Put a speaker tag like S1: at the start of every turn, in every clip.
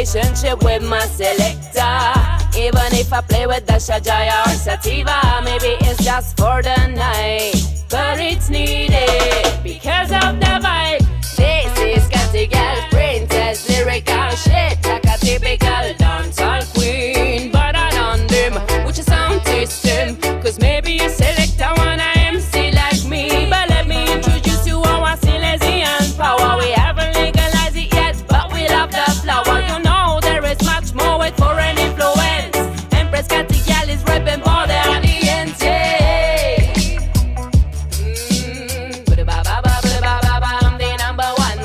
S1: relationship with my selector. Even if I play with the Shajaya or Sativa, maybe it's just for the night, but it's needed because of the vibe. This is Catty Girl, princess, lyrical shit, like a typical dancehall queen. But I done them with your sound system, cause maybe you select a one MC like me. But let me introduce you our Silesian power. We haven't legalized it yet, but we love the flower. You know there is much more with foreign influence. Empress Catty Girl is repping for the audience. I'm the number one.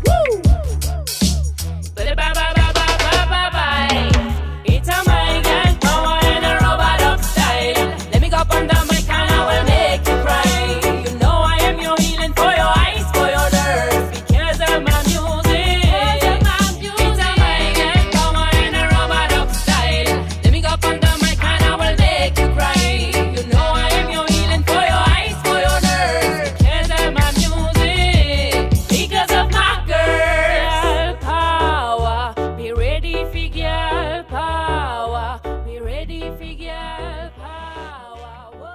S1: Woo! It's a my girl power and a robot of style. Let me go up on the mic and I will make you cry. You know I am your healing for your eyes, for your nerves, because of my music. It's a my girl power and a robot of style. Let me go up on the mic and I will make you cry. You know I am your healing for your eyes, for your nerves, because of my music, because of my girl power. Be ready for girl power. Be ready for girl power. Whoa.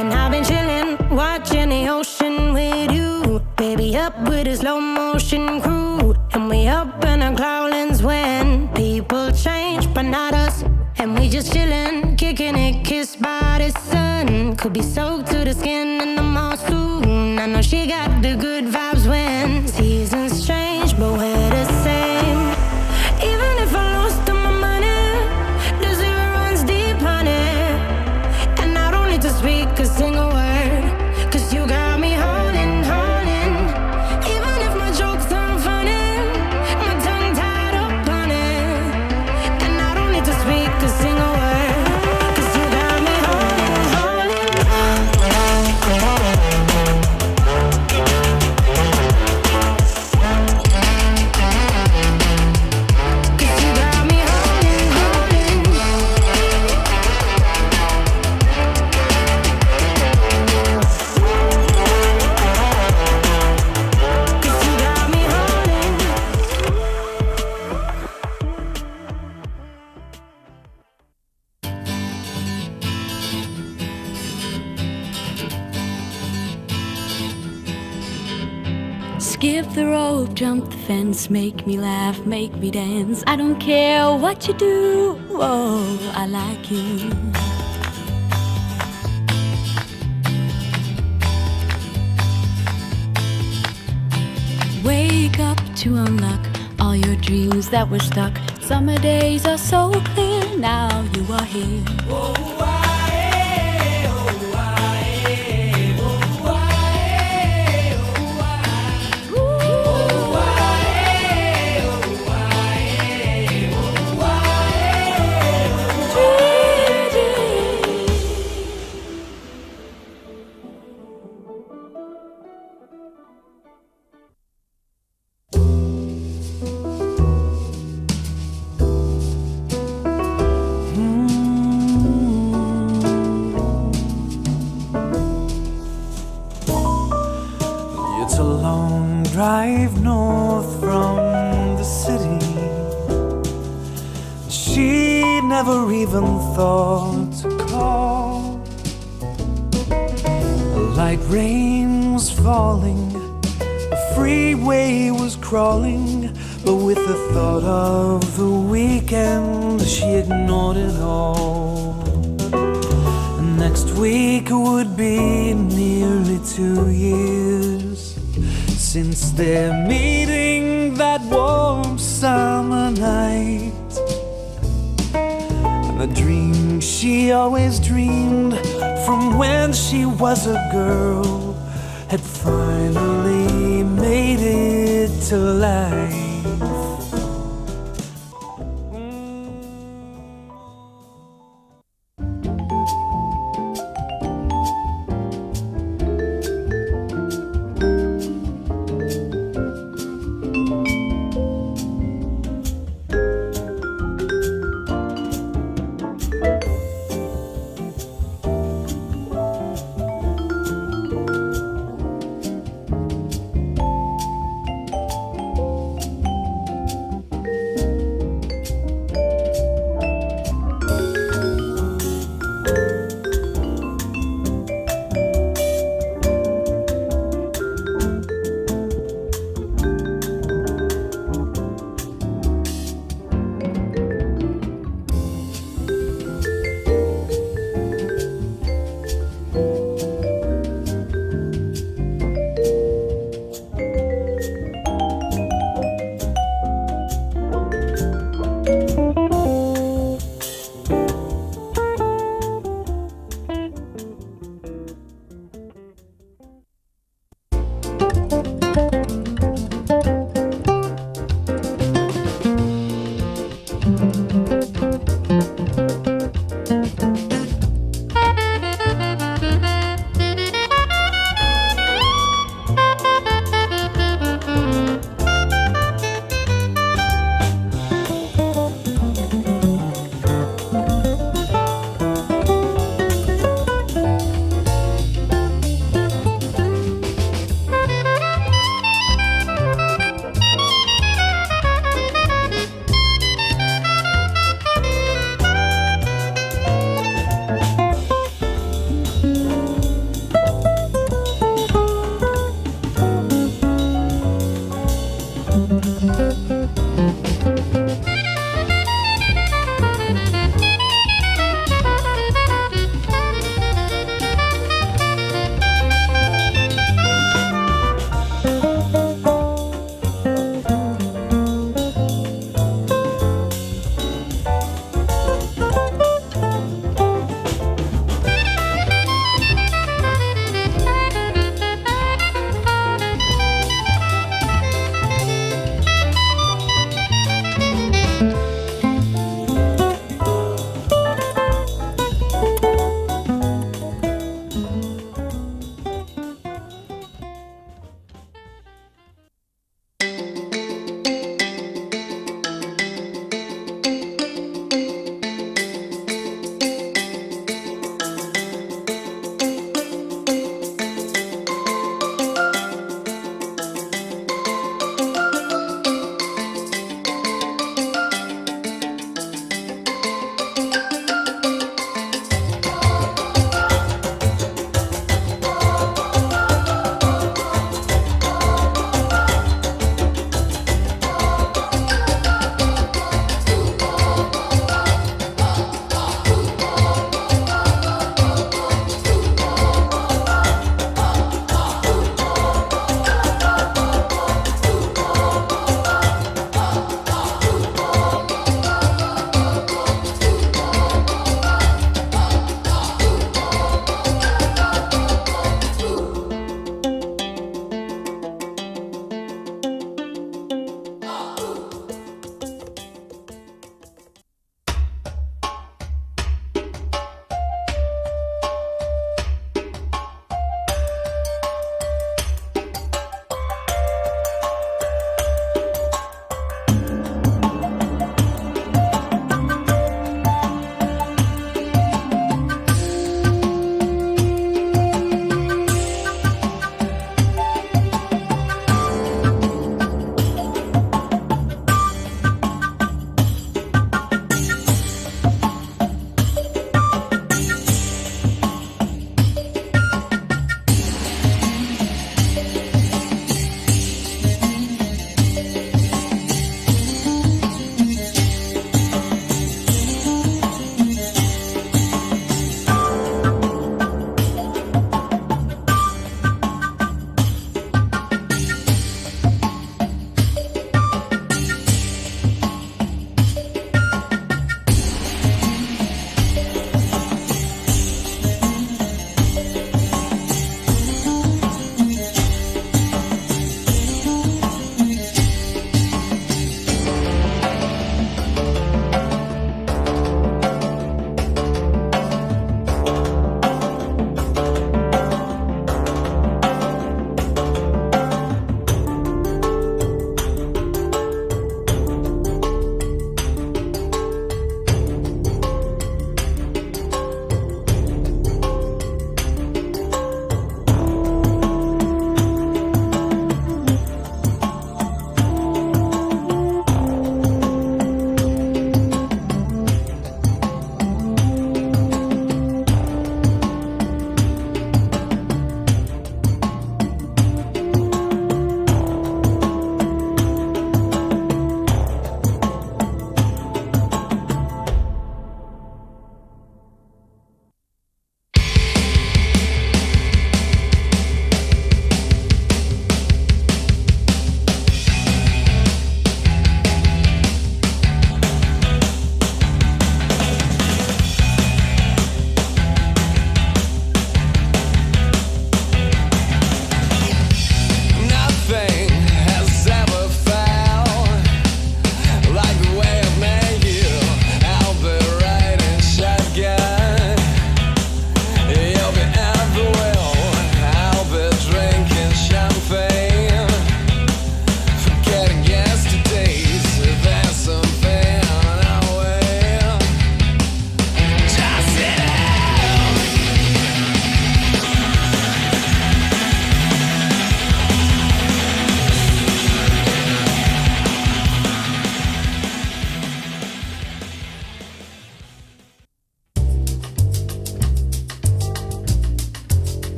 S2: And I've been chillin', watching the ocean with you. Baby, up with a slow motion crew. And we up in our cloudlands when people change, but not us. And we just chillin', kicking it, kissed by the sun. Could be soaked to the skin in the monsoon. I know she got the good vibes when seasons change, but we're the same. Even if I lost all my money, the zero runs deep, honey. And I don't need to speak a single word, cause you got me holding, holding. Even if my jokes aren't funny, my tongue tied up on it. And I don't need to speak a single word, cause you got me holding, holding. Cause you got me holding, holding. Cause you got me holding.
S3: Skip the rope, jump the fence, make me laugh, make me dance. I don't care what you do, oh, I like you. Wake up to unlock all your dreams that were stuck. Summer days are so clear, now you are here.
S4: from the city. She never even thought to call. A light rain was falling, a freeway was crawling, but with the thought of the weekend, she ignored it all. And next week would be nearly 2 years since their meeting that warm summer night. And the dream she always dreamed from when she was a girl had finally made it to life.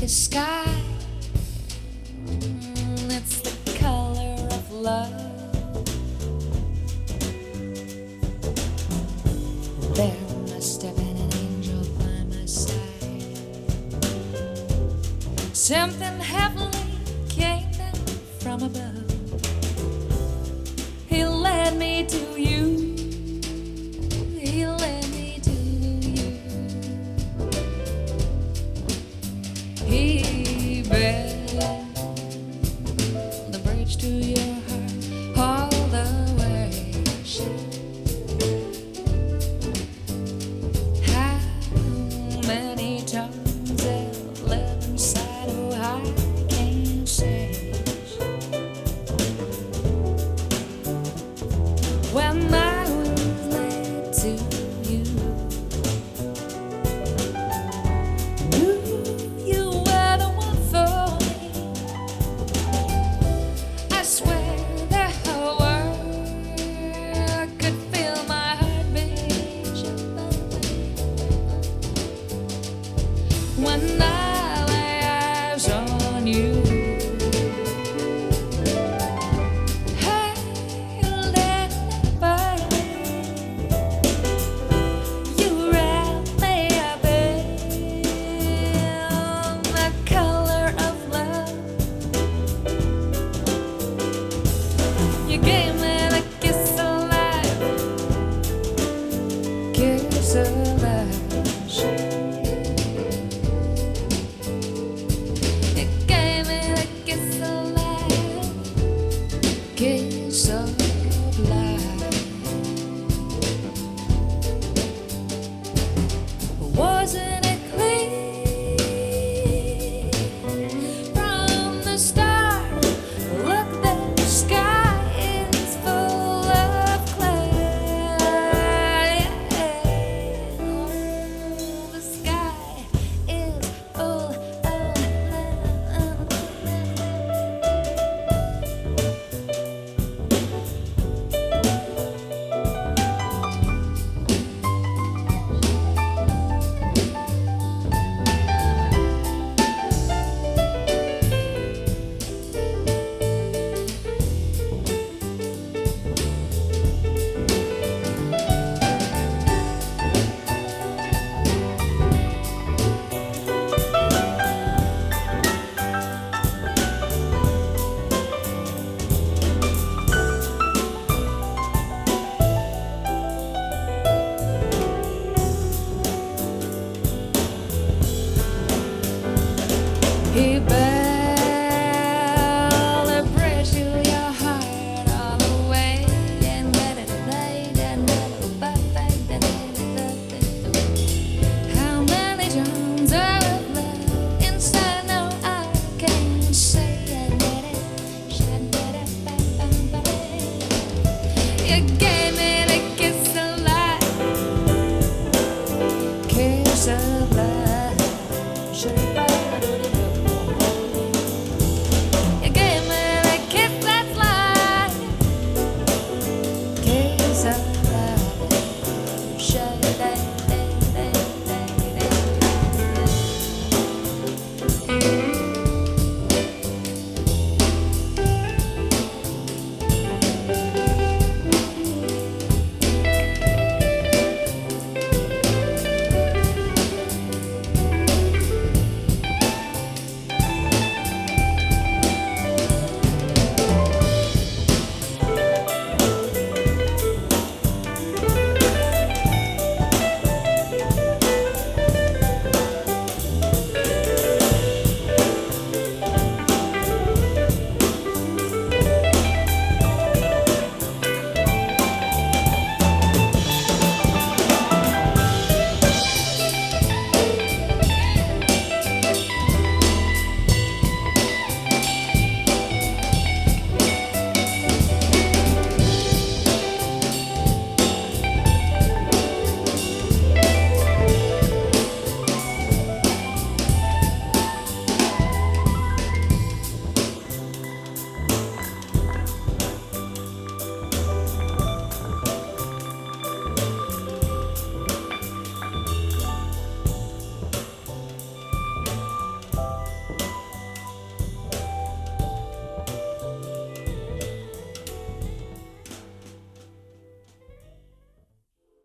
S5: sky. It's the color of love. There must have been an angel by my side. Something heavenly came down from above.